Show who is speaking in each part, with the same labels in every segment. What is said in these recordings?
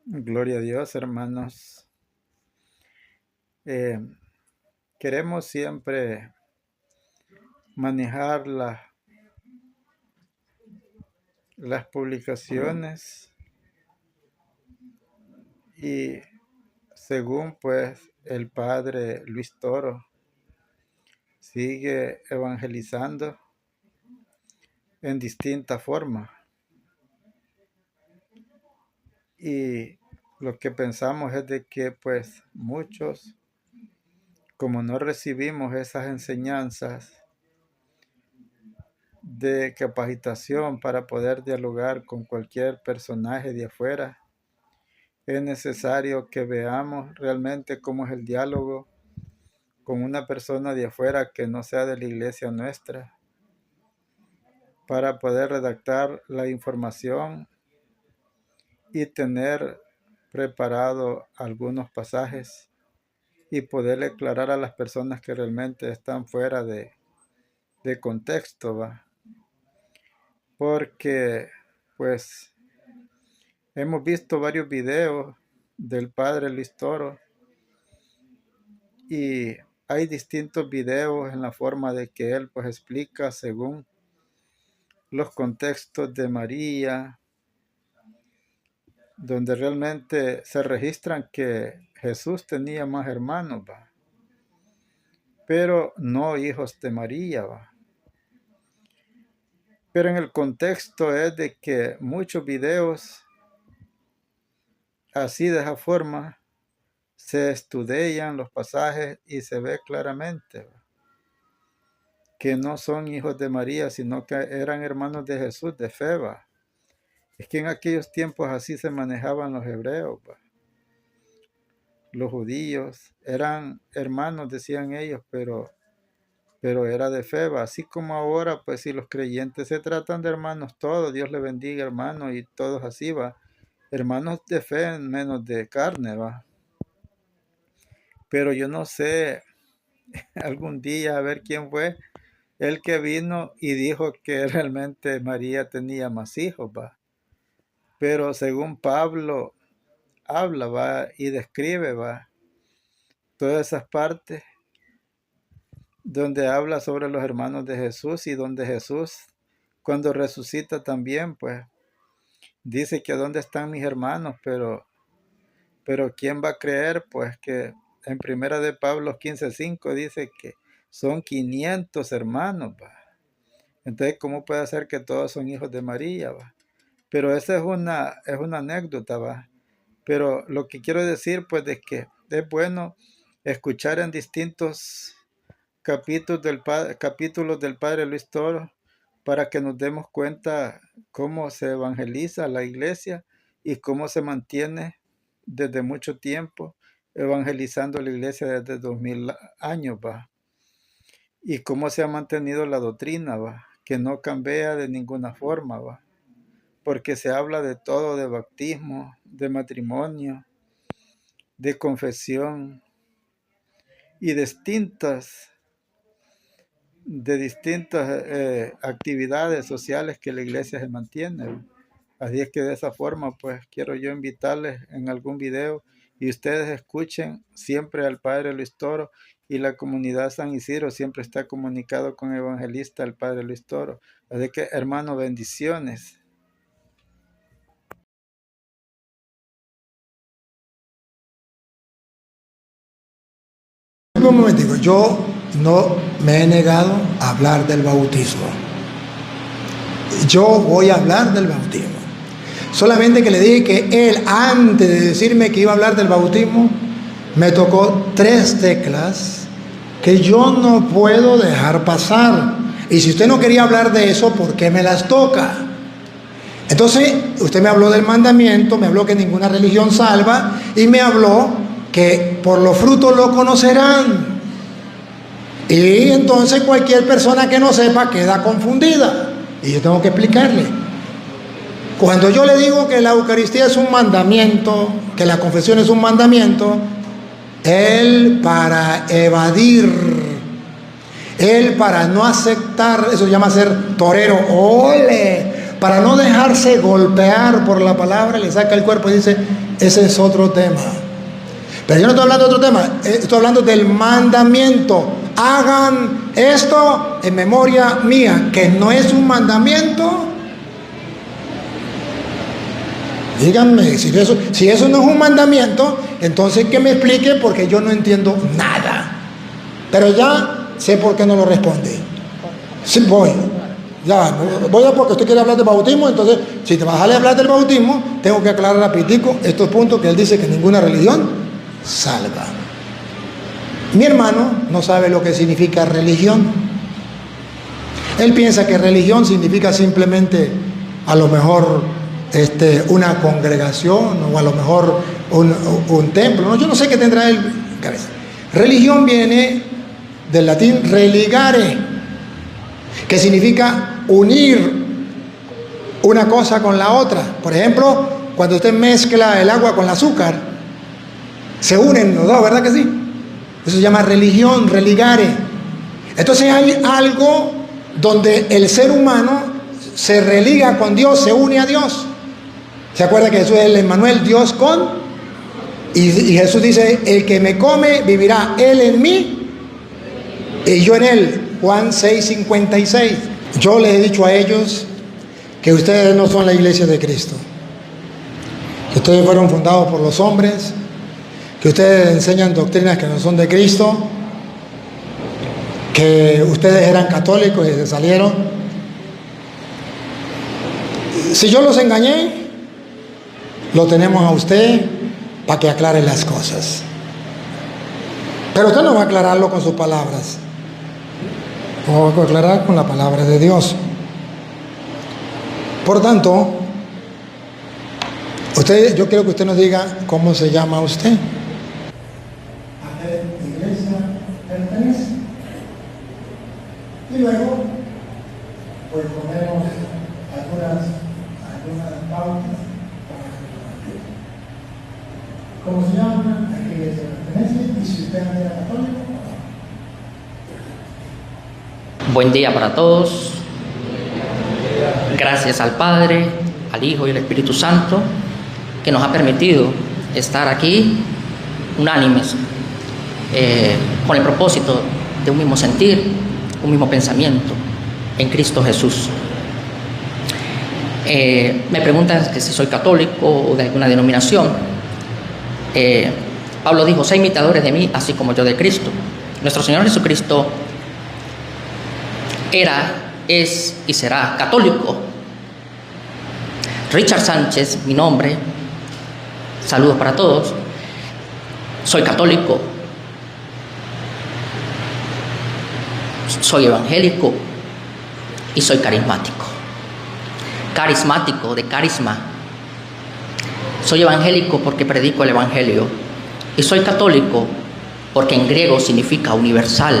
Speaker 1: Gloria a Dios, hermanos. Eh, Queremos siempre manejar las publicaciones y según pues el padre Luis Toro sigue evangelizando en distintas formas. Y lo que pensamos es de que pues muchos, como no recibimos esas enseñanzas de capacitación para poder dialogar con cualquier personaje de afuera, es necesario que veamos realmente cómo es el diálogo con una persona de afuera que no sea de la iglesia nuestra, para poder redactar la información y tener preparado algunos pasajes y poderle aclarar a las personas que realmente están fuera de contexto, ¿va? Porque pues hemos visto varios videos del padre Luis Toro y hay distintos videos en la forma de que él pues explica según los contextos de María, donde realmente se registran que Jesús tenía más hermanos, ¿va? Pero no hijos de María, ¿va? Pero en el contexto es de que muchos videos así de esa forma se estudian los pasajes y se ve claramente, ¿va?, que no son hijos de María, sino que eran hermanos de Jesús, de fe, ¿va? Es que en aquellos tiempos así se manejaban los hebreos, ¿va? Los judíos eran hermanos, decían ellos, pero era de fe, ¿va? Así como ahora, pues si los creyentes se tratan de hermanos todos, Dios le bendiga, hermanos, y todos así, ¿va? Hermanos de fe, menos de carne, ¿va? Pero yo no sé, algún día a ver quién fue el que vino y dijo que realmente María tenía más hijos, ¿va? Pero según Pablo habla, ¿va?, y describe, ¿va?, todas esas partes donde habla sobre los hermanos de Jesús y donde Jesús, cuando resucita también, pues, dice que dónde están mis hermanos, pero ¿quién va a creer? Pues que en primera de Pablo 15:5 dice que son 500 hermanos, ¿va? Entonces, ¿cómo puede ser que todos son hijos de María, ¿va? Pero esa es una anécdota, ¿va? Pero lo que quiero decir, pues, es que es bueno escuchar en distintos capítulos del padre Luis Toro para que nos demos cuenta cómo se evangeliza la iglesia y cómo se mantiene desde mucho tiempo evangelizando la iglesia desde 2000 años, ¿va? Y cómo se ha mantenido la doctrina, ¿va?, que no cambia de ninguna forma, ¿va?, porque se habla de todo, de bautismo, de matrimonio, de confesión y de distintas actividades sociales que la iglesia se mantiene, ¿va? Así es que de esa forma, pues quiero yo invitarles en algún video y ustedes escuchen siempre al padre Luis Toro, y la comunidad San Isidro siempre está comunicado con el evangelista, el padre Luis Toro. Así que, hermano, bendiciones.
Speaker 2: Un momentico, yo no me he negado a hablar del bautismo. Yo voy a hablar del bautismo. Solamente que le dije que él, antes de decirme que iba a hablar del bautismo, me tocó 3 teclas que yo no puedo dejar pasar. Y si usted no quería hablar de eso, ¿por qué me las toca? Entonces, usted me habló del mandamiento, me habló que ninguna religión salva, y me habló que por los frutos lo conocerán. Y entonces cualquier persona que no sepa queda confundida. Y yo tengo que explicarle. Cuando yo le digo que la Eucaristía es un mandamiento, que la confesión es un mandamiento, él para evadir, él para no aceptar, eso se llama ser torero, ¡ole!, para no dejarse golpear por la palabra, le saca el cuerpo y dice, ese es otro tema. Pero yo no estoy hablando de otro tema, estoy hablando del mandamiento. Hagan esto en memoria mía, que no es un mandamiento. Díganme, si eso no es un mandamiento, entonces que me explique, porque yo no entiendo nada. Pero ya sé por qué no lo responde. Sí, voy a porque usted quiere hablar del bautismo. Entonces, si te vas a hablar del bautismo, tengo que aclarar rapidito estos puntos que él dice que ninguna religión salva. Mi hermano no sabe lo que significa religión. Él piensa que religión significa simplemente, a lo mejor, una congregación, o a lo mejor un templo. No, yo no sé qué tendrá él en cabeza. Religión viene del latín religare, que significa unir una cosa con la otra. Por ejemplo, cuando usted mezcla el agua con el azúcar, se unen los dos, ¿verdad que sí? Eso se llama religión, religare. Entonces hay algo donde el ser humano se religa con Dios, se une a Dios. ¿Se acuerda que Jesús es el Emmanuel, Dios con? Y Jesús dice, el que me come vivirá, él en mí y yo en él. Juan 6:56. Yo les he dicho a ellos que ustedes no son la iglesia de Cristo, que ustedes fueron fundados por los hombres, que ustedes enseñan doctrinas que no son de Cristo, que ustedes eran católicos y se salieron. Si yo los engañé, lo tenemos a usted para que aclare las cosas. Pero usted no va a aclararlo con sus palabras, lo va a aclarar con la palabra de Dios. Por tanto, yo quiero que usted nos diga cómo se llama usted. ¿A qué iglesia pertenece? Y luego, pues ponemos algunas pautas. ¿Cómo se llama? ¿A qué iglesia pertenece? Y si usted era católico.
Speaker 3: Buen día para todos. Gracias al Padre, al Hijo y al Espíritu Santo, que nos ha permitido estar aquí unánimes, con el propósito de un mismo sentir, un mismo pensamiento en Cristo Jesús. Me preguntan que si soy católico o de alguna denominación. Pablo dijo, sé imitadores de mí, así como yo de Cristo. Nuestro Señor Jesucristo era, es y será católico. Richard Sánchez, mi nombre, saludos para todos. Soy católico, soy evangélico y soy carismático. Carismático, de carisma. Soy evangélico porque predico el evangelio, y soy católico porque en griego significa universal,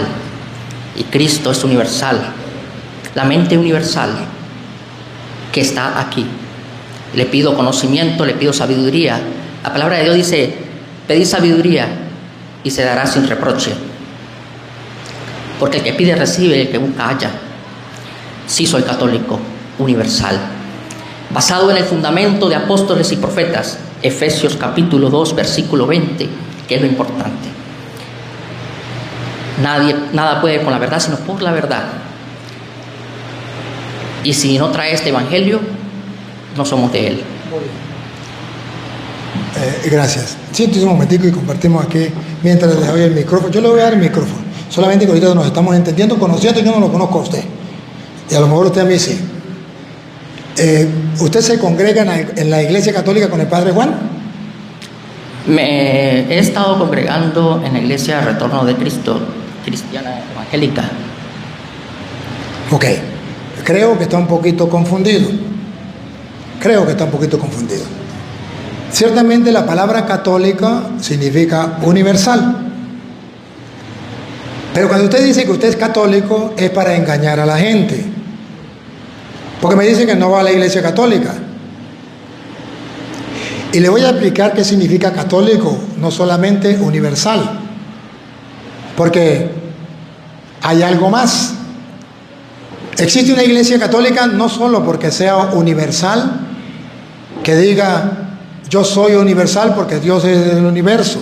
Speaker 3: y Cristo es universal, la mente universal que está aquí. Le pido conocimiento, le pido sabiduría. La palabra de Dios dice, pedid sabiduría y se dará sin reproche, porque el que pide recibe, el que busca halla. Sí, soy católico universal, basado en el fundamento de apóstoles y profetas, Efesios capítulo 2, versículo 20, que es lo importante. Nada puede con la verdad sino por la verdad. Y si no trae este evangelio, no somos de él.
Speaker 2: Gracias. Siéntese un momentico y compartimos aquí mientras le doy el micrófono. Yo le voy a dar el micrófono, solamente que ahorita nos estamos entendiendo, conociendo. Yo no lo conozco a usted, y a lo mejor usted a mí sí. ¿Usted se congrega en la iglesia católica con el Padre Juan?
Speaker 3: Me he estado congregando en la iglesia Retorno de Cristo, cristiana evangélica.
Speaker 2: Ok, creo que está un poquito confundido. Ciertamente la palabra católica significa universal. Pero cuando usted dice que usted es católico, es para engañar a la gente. Porque me dice que no va a la iglesia católica. Y le voy a explicar qué significa católico, no solamente universal. Porque hay algo más. Existe una iglesia católica no solo porque sea universal, que diga yo soy universal porque Dios es del universo.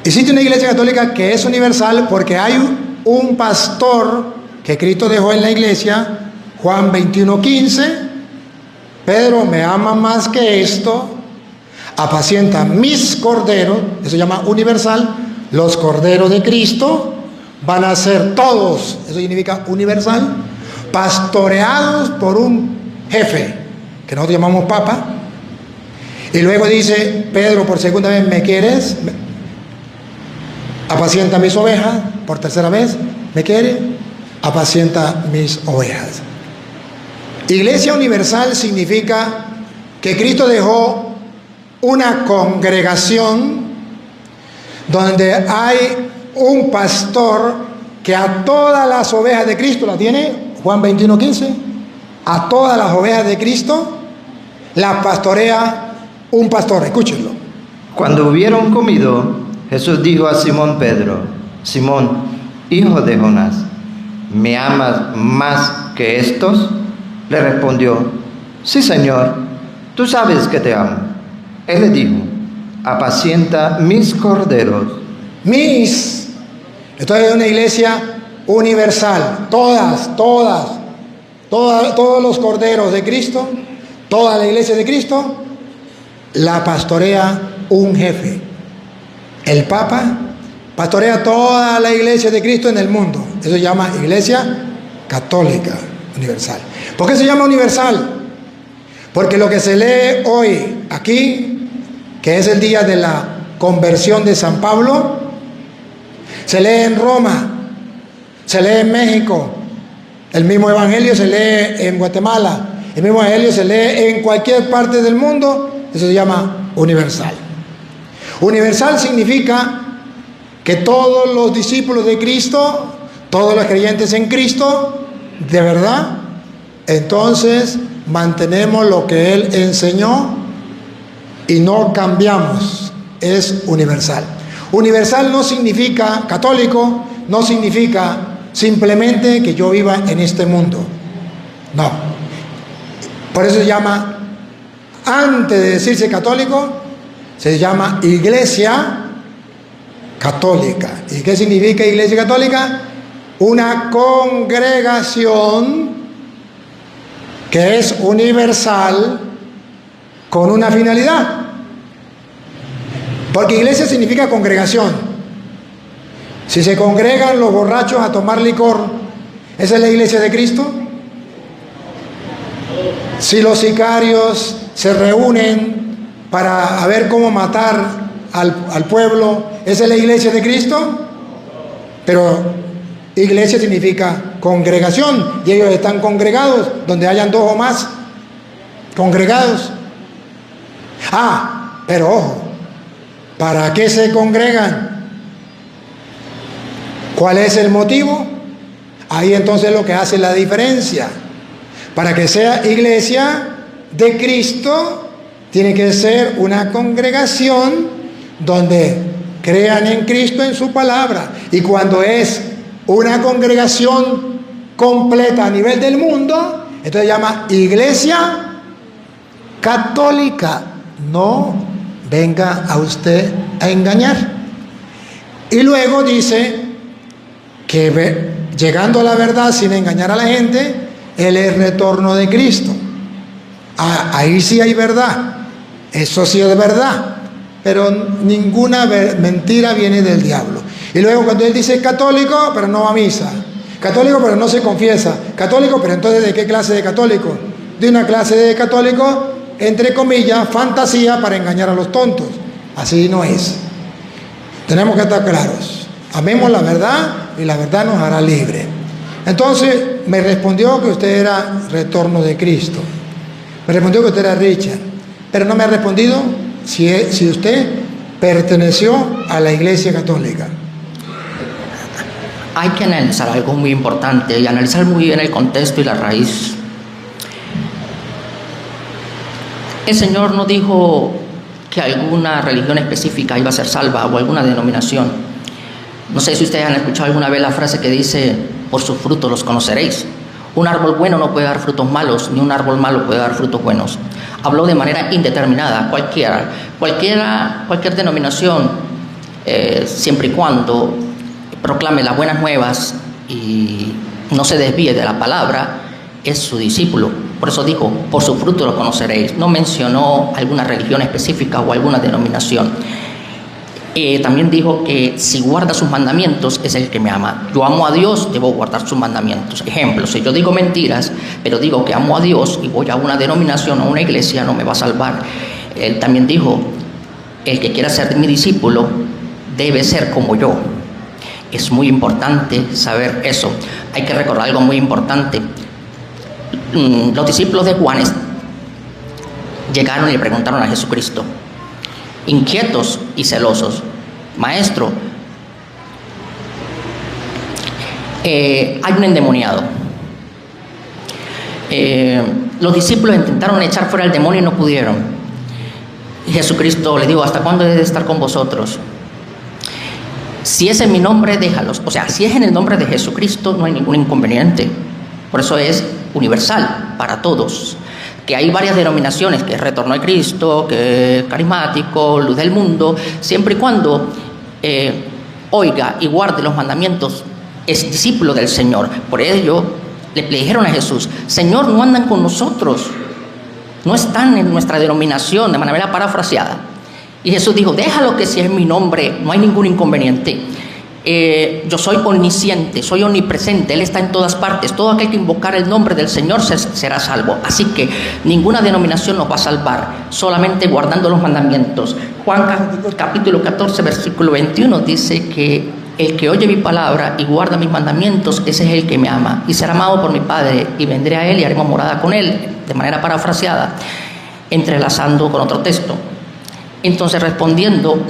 Speaker 2: Existe una iglesia católica que es universal porque hay un pastor que Cristo dejó en la iglesia, Juan 21:15, Pedro me ama más que esto, apacienta mis corderos, eso se llama universal, los corderos de Cristo van a ser todos, eso significa universal, pastoreados por un jefe, que nosotros llamamos papa. Y luego dice Pedro por segunda vez, ¿me quieres? Apacienta mis ovejas. Por tercera vez, ¿me quiere? Apacienta mis ovejas. Iglesia universal significa que Cristo dejó una congregación donde hay un pastor que a todas las ovejas de Cristo, la tiene Juan 21:15, a todas las ovejas de Cristo las pastorea un pastor. Escúchenlo.
Speaker 4: Cuando hubieron comido, Jesús dijo a Simón Pedro: Simón, hijo de Jonás, ¿me amas más que estos? Le respondió: sí, Señor, tú sabes que te amo. Él le dijo: apacienta mis corderos.
Speaker 2: Entonces es una iglesia universal. Todos los corderos de Cristo, toda la iglesia de Cristo, la pastorea un jefe. El Papa pastorea toda la iglesia de Cristo en el mundo. Eso se llama iglesia católica universal. ¿Por qué se llama universal? Porque lo que se lee hoy aquí, que es el día de la conversión de San Pablo, se lee en Roma, se lee en México, el mismo evangelio se lee en Guatemala, el mismo evangelio se lee en cualquier parte del mundo. Eso se llama universal. Universal significa que todos los discípulos de Cristo, todos los creyentes en Cristo, de verdad, entonces mantenemos lo que Él enseñó y no cambiamos. Es universal. Universal no significa, católico, no significa simplemente que yo viva en este mundo. No. Por eso se llama, antes de decirse católico, se llama iglesia católica. ¿Y qué significa iglesia católica? Una congregación que es universal con una finalidad. Porque iglesia significa congregación. Si se congregan los borrachos a tomar licor, ¿esa es la iglesia de Cristo? Si los sicarios se reúnen para ver cómo matar al pueblo, ¿esa es la iglesia de Cristo? Pero iglesia significa congregación, y ellos están congregados donde hayan dos o más congregados. Pero ojo, ¿para qué se congregan? ¿Cuál es el motivo? Ahí entonces lo que hace la diferencia. Para que sea iglesia de Cristo, tiene que ser una congregación donde crean en Cristo, en su palabra. Y cuando es una congregación completa a nivel del mundo, entonces se llama iglesia católica. No venga a usted a engañar. Y luego dice que llegando a la verdad sin engañar a la gente, el retorno de Cristo. Ahí sí hay verdad, eso sí es verdad, pero ninguna mentira viene del diablo. Y luego cuando él dice católico, pero no va a misa, católico pero no se confiesa, católico, pero entonces ¿de qué clase de católico? De una clase de católico, entre comillas, fantasía para engañar a los tontos. Así no es. Tenemos que estar claros. Amemos la verdad y la verdad nos hará libre. Entonces me respondió que usted era retorno de Cristo. Me respondió que usted era Richard. Pero no me ha respondido si usted perteneció a la Iglesia Católica.
Speaker 3: Hay que analizar algo muy importante y analizar muy bien el contexto y la raíz. El Señor no dijo que alguna religión específica iba a ser salva o alguna denominación. No sé si ustedes han escuchado alguna vez la frase que dice: por sus frutos los conoceréis. Un árbol bueno no puede dar frutos malos, ni un árbol malo puede dar frutos buenos. Habló de manera indeterminada, cualquier denominación, siempre y cuando proclame las buenas nuevas y no se desvíe de la palabra, es su discípulo. Por eso dijo, por su fruto lo conoceréis. No mencionó alguna religión específica o alguna denominación. También dijo que si guarda sus mandamientos es el que me ama. Yo amo a Dios, debo guardar sus mandamientos. Ejemplo, si yo digo mentiras, pero digo que amo a Dios y voy a una denominación o una iglesia, no me va a salvar. Él también dijo, el que quiera ser mi discípulo debe ser como yo. Es muy importante saber eso. Hay que recordar algo muy importante. Los discípulos de Juan llegaron y le preguntaron a Jesucristo, inquietos y celosos: Maestro, hay un endemoniado. Los discípulos intentaron echar fuera el demonio y no pudieron. Y Jesucristo le dijo, ¿hasta cuándo he de estar con vosotros? Si es en mi nombre, déjalos. O sea, si es en el nombre de Jesucristo, no hay ningún inconveniente. Por eso es universal para todos. Que hay varias denominaciones, que es Retorno de Cristo, que es Carismático, Luz del Mundo, siempre y cuando oiga y guarde los mandamientos, es discípulo del Señor. Por ello le dijeron a Jesús, Señor, no andan con nosotros, no están en nuestra denominación, de manera parafraseada. Y Jesús dijo, déjalo, que si es mi nombre, no hay ningún inconveniente. Yo soy omnisciente, soy omnipresente, Él está en todas partes. Todo aquel que invocar el nombre del Señor será salvo. Así que ninguna denominación nos va a salvar, solamente guardando los mandamientos. Juan capítulo 14, versículo 21 dice que el que oye mi palabra y guarda mis mandamientos, ese es el que me ama, y será amado por mi Padre, y vendré a Él y haremos morada con Él, de manera parafraseada, entrelazando con otro texto. Entonces, respondiendo,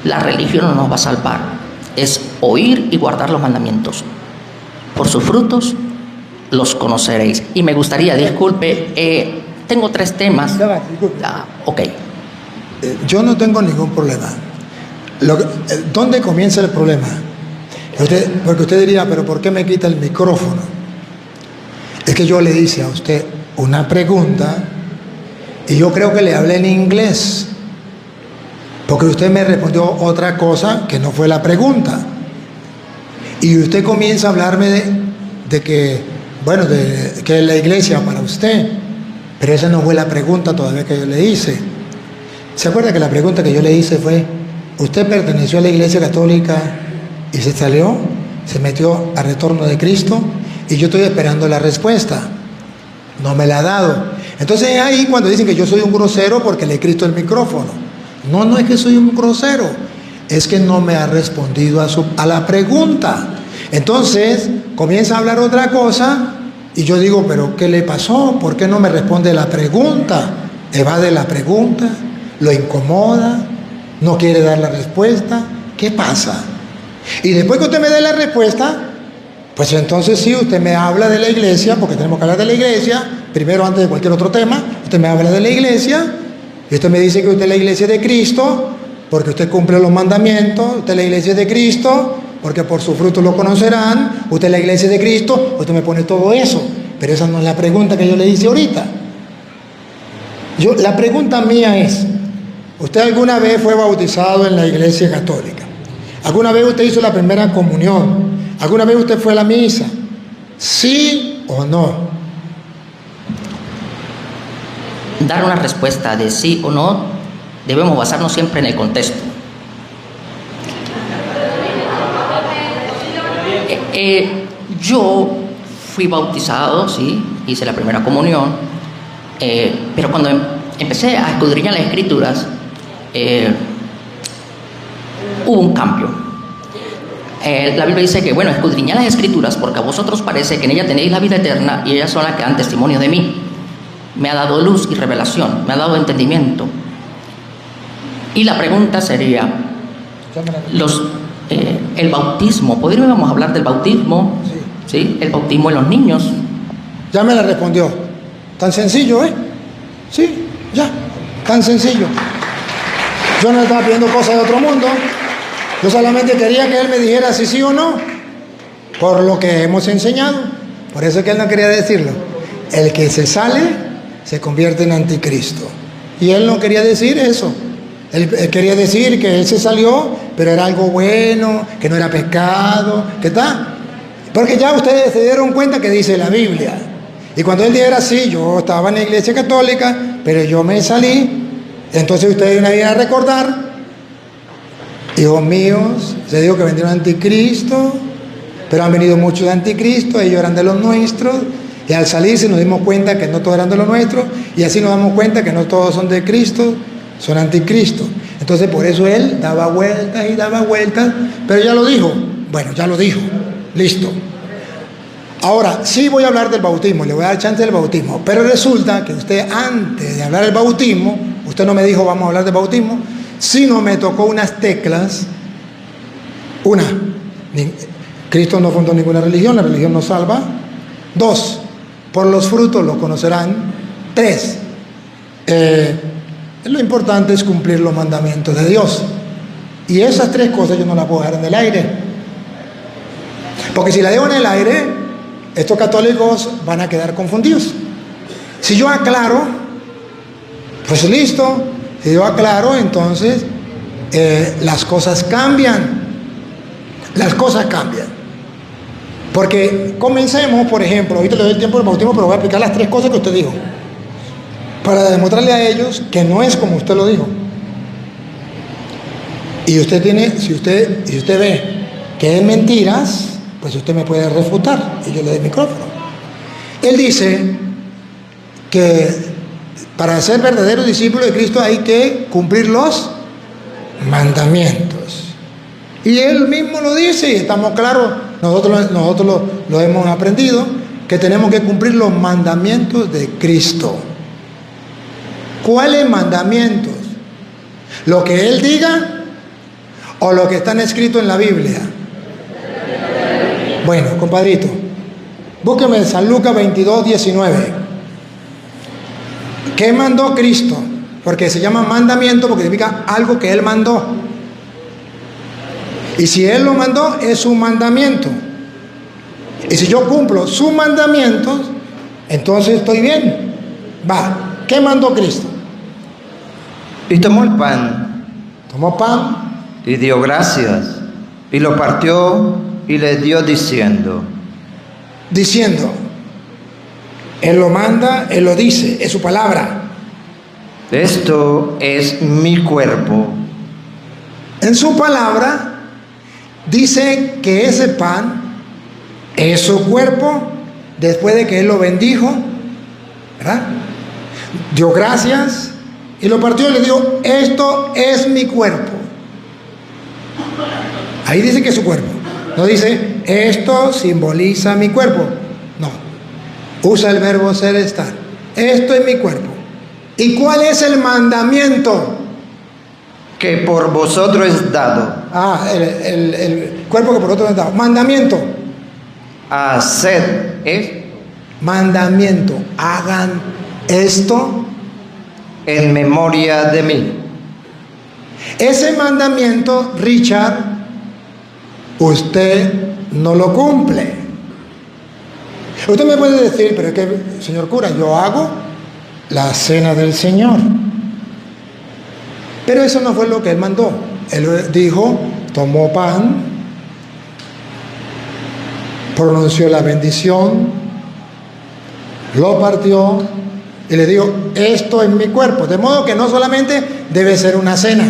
Speaker 3: la religión no nos va a salvar, es oír y guardar los mandamientos. Por sus frutos los conoceréis. Y me gustaría, disculpe, tengo 3 temas. Ok.
Speaker 2: Yo no tengo ningún problema. ¿Dónde comienza el problema? Porque usted diría, pero ¿por qué me quita el micrófono? Es que yo le hice a usted una pregunta y yo creo que le hablé en inglés, porque usted me respondió otra cosa que no fue la pregunta. Y usted comienza a hablarme de que, bueno, de que es la iglesia para usted, pero esa no fue la pregunta todavía que yo le hice. ¿Se acuerda que la pregunta que yo le hice fue, usted perteneció a la iglesia católica y se salió, se metió a Retorno de Cristo? Y yo estoy esperando la respuesta. No me la ha dado. Entonces es ahí cuando dicen que yo soy un grosero porque le he quito el micrófono. No es que soy un grosero, es que no me ha respondido a la pregunta. Entonces comienza a hablar otra cosa y yo digo, pero ¿qué le pasó? ¿Por qué no me responde la pregunta? Evade la pregunta, lo incomoda, no quiere dar la respuesta. ¿Qué pasa? Y después que usted me dé la respuesta, pues entonces sí, usted me habla de la iglesia, porque tenemos que hablar de la iglesia, primero antes de cualquier otro tema. Usted me habla de la iglesia y usted me dice que usted es la iglesia de Cristo, porque usted cumple los mandamientos, usted es la iglesia de Cristo, porque por su fruto lo conocerán, usted es la iglesia de Cristo, usted me pone todo eso, pero esa no es la pregunta que yo le hice ahorita. La pregunta mía es, ¿usted alguna vez fue bautizado en la iglesia católica? ¿Alguna vez usted hizo la primera comunión? ¿Alguna vez usted fue a la misa? ¿Sí o no?
Speaker 3: Dar una respuesta de sí o no, debemos basarnos siempre en el contexto. Yo fui bautizado, sí, hice la primera comunión, pero cuando empecé a escudriñar las Escrituras, hubo un cambio. La Biblia dice que, bueno, escudriñad las Escrituras porque a vosotros parece que en ellas tenéis la vida eterna y ellas son las que dan testimonio de mí. Me ha dado luz y revelación, me ha dado entendimiento. Y la pregunta sería, el bautismo, ¿podríamos hablar del bautismo? Sí. El bautismo en los niños.
Speaker 2: Ya me la respondió. Tan sencillo, ¿eh? Sí, ya, tan sencillo. Yo no estaba pidiendo cosas de otro mundo. Yo solamente quería que él me dijera si sí o no, por lo que hemos enseñado. Por eso es que él no quería decirlo. El que se sale se convierte en anticristo. Y él no quería decir eso. Él quería decir que él se salió, pero era algo bueno, que no era pecado, ¿qué tal? Porque ya ustedes se dieron cuenta que dice la Biblia. Y cuando él dijera, sí, yo estaba en la iglesia católica, pero yo me salí, entonces ustedes me iban a recordar, hijos míos, se dijo que vendieron anticristo, pero han venido muchos de anticristo, ellos eran de los nuestros, y al salirse nos dimos cuenta que no todos eran de los nuestros, y así nos damos cuenta que no todos son de Cristo, son anticristo. Entonces por eso él daba vueltas, pero ya lo dijo. Bueno, ya lo dijo, listo. Ahora, sí voy a hablar del bautismo, le voy a dar chance del bautismo, pero resulta que usted antes de hablar del bautismo, usted no me dijo vamos a hablar del bautismo, sino me tocó unas teclas. Una, Cristo no fundó ninguna religión, la religión no salva. 2, por los frutos los conocerán. 3, lo importante es cumplir los mandamientos de Dios. Y esas 3 cosas yo no las puedo dejar en el aire. Porque si la dejo en el aire, estos católicos van a quedar confundidos. Si yo aclaro, pues listo. Si yo aclaro, entonces las cosas cambian. Las cosas cambian. Porque comencemos, por ejemplo, ahorita le doy el tiempo del bautismo, pero voy a aplicar las 3 cosas que usted dijo, para demostrarle a ellos que no es como usted lo dijo. Y usted tiene, si usted ve que es mentiras, pues usted me puede refutar y yo le doy el micrófono. Él dice que para ser verdadero discípulo de Cristo hay que cumplir los mandamientos. Y él mismo lo dice y estamos claros, nosotros lo hemos aprendido, que tenemos que cumplir los mandamientos de Cristo. ¿Cuáles mandamientos? ¿Lo que él diga o lo que están escritos en la Biblia? Bueno, compadrito, búsqueme San Lucas 22:19. ¿Qué mandó Cristo? Porque se llama mandamiento porque significa algo que él mandó. Y si él lo mandó, es su mandamiento. Y si yo cumplo sus mandamientos, entonces estoy bien. Va, ¿qué mandó Cristo?
Speaker 4: Y tomó el pan.
Speaker 2: Tomó pan.
Speaker 4: Y dio gracias. Y lo partió y le dio diciendo. Él lo manda, él lo dice, es su palabra. Esto es mi cuerpo.
Speaker 2: En su palabra dice que ese pan es su cuerpo después de que él lo bendijo, ¿verdad? Dio gracias y lo partió y le dijo, esto es mi cuerpo. Ahí dice que es su cuerpo. No dice, esto simboliza mi cuerpo. No. Usa el verbo ser, estar. Esto es mi cuerpo. ¿Y cuál es el mandamiento?
Speaker 4: Que por vosotros es dado.
Speaker 2: El cuerpo que por vosotros es dado. Mandamiento.
Speaker 4: Haced es.
Speaker 2: Mandamiento. Hagan esto
Speaker 4: en memoria de mí.
Speaker 2: Ese mandamiento, Richard, usted no lo cumple. Usted me puede decir, pero es que, señor cura, yo hago la cena del Señor. Pero eso no fue lo que él mandó. Él dijo, tomó pan, pronunció la bendición, lo partió y le dijo, esto es mi cuerpo. De modo que no solamente debe ser una cena,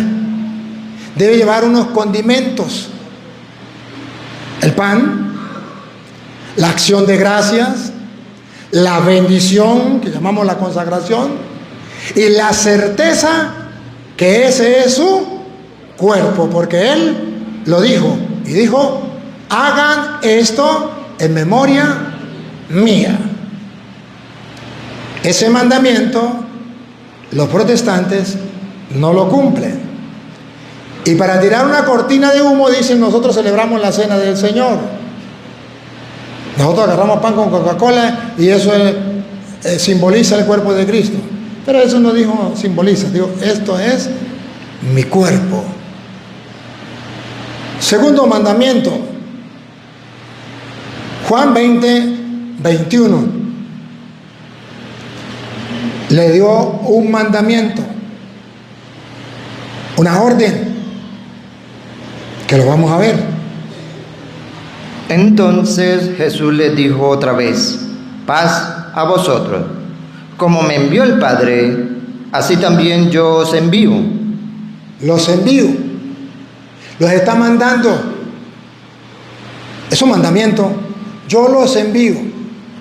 Speaker 2: debe llevar unos condimentos. El pan, la acción de gracias, la bendición, que llamamos la consagración, y la certeza que ese es su cuerpo, porque él lo dijo, y dijo, hagan esto en memoria mía. Ese mandamiento los protestantes no lo cumplen. Y para tirar una cortina de humo dicen, nosotros celebramos la cena del Señor. Nosotros agarramos pan con Coca-Cola y eso simboliza el cuerpo de Cristo. Pero eso no dijo simboliza, digo, esto es mi cuerpo. Segundo mandamiento, Juan 20, 21 le dio un mandamiento, una orden, que lo vamos a ver.
Speaker 4: Entonces Jesús les dijo otra vez: paz a vosotros. Como me envió el Padre, así también yo os envío.
Speaker 2: Los envío, los está mandando. Es un mandamiento. Yo los envío.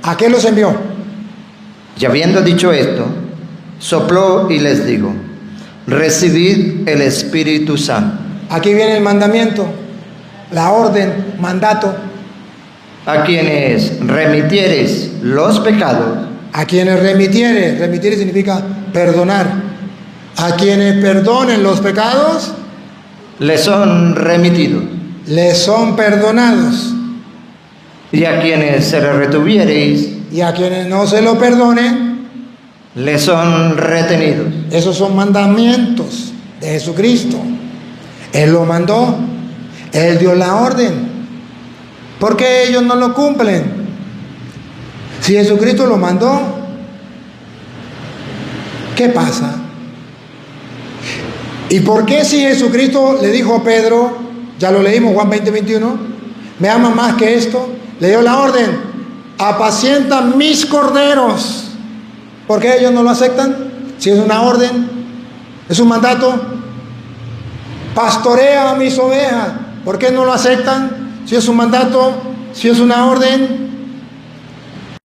Speaker 2: ¿A qué los envió?
Speaker 4: Y habiendo dicho esto, sopló y les dijo: recibid el Espíritu Santo.
Speaker 2: Aquí viene el mandamiento, la orden, mandato.
Speaker 4: A quienes remitieres los pecados,
Speaker 2: A quienes remitiere, remitir significa perdonar. A quienes perdonen los pecados,
Speaker 4: les son remitidos.
Speaker 2: les son perdonados.
Speaker 4: Y a quienes se le retuviereis,
Speaker 2: Y a quienes no se lo perdonen,
Speaker 4: les son retenidos.
Speaker 2: esos son mandamientos de Jesucristo. Él lo mandó, Él dio la orden. ¿Por qué ellos no lo cumplen? Si Jesucristo lo mandó, ¿qué pasa? ¿Y por qué si Jesucristo le dijo a Pedro, ya lo leímos, Juan 20:21, me ama más que esto, le dio la orden, apacienta mis corderos? ¿Por qué ellos no lo aceptan? Si es una orden, es un mandato. Pastorea a mis ovejas. ¿Por qué no lo aceptan? Si es un mandato, si es una orden.